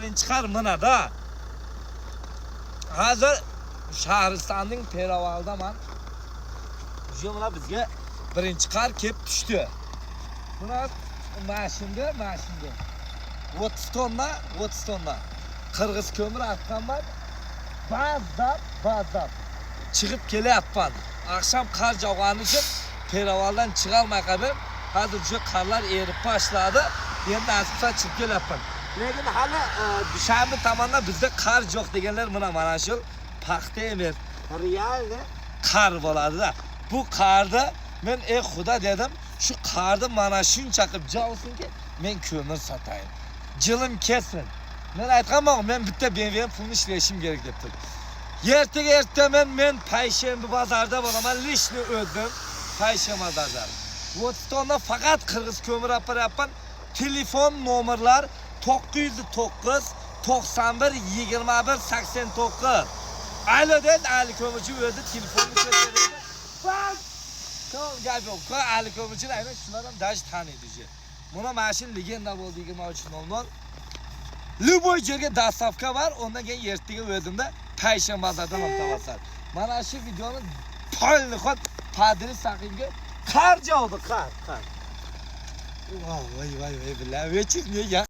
birinchi qar mana da. Hozir Shahristonning Peravaldaman. Jumla bizga birinchi qar kelib tushdi. Buna mashinda 30 tonna qirg'iz ko'mir atganman. Bazab chiqib kelyapman. Akşam qar jog'gani uchun Peravaldan chiqa olmay qoldim. Hozir shu qarlar erib boshladi. Endi asbsa chiqib kelyapman. Lekin hali Dushanbe tomonda bizda qar yo'q deganlar mana shu paxta emas. Realni qar bo'ladi-da. Bu qarda men xudo dedim, shu qarda mana shuncha qilib jolsinki, men ko'mir sotayim. Jilim kessin. Men aytganman, men bitta BMW pulni ishlashim kerak debdim. Ertaga men Payshanba bozorda bo'laman, lishni o'zim Payshanba bozorida. 30 tonna faqat qirg'iz ko'mir olib boryapman. Telefon nomerlar 909 91 21 89. Alodan Ali ko'mirchi o'zi telefonni ko'rsatadi. Bas! Tamam, gap yo'q. Ali ko'mirchi aynan shulardan daj taniydi. Buna mashin legenda bo'ldi 23:00. Любой yerga dastavka var, ondan keyin ertaga o'zimda Payshanba bozoridan olib tavasan. Mana shu videoni polni xot padri saqinga qar javobi qar. Voy, billahi, vechir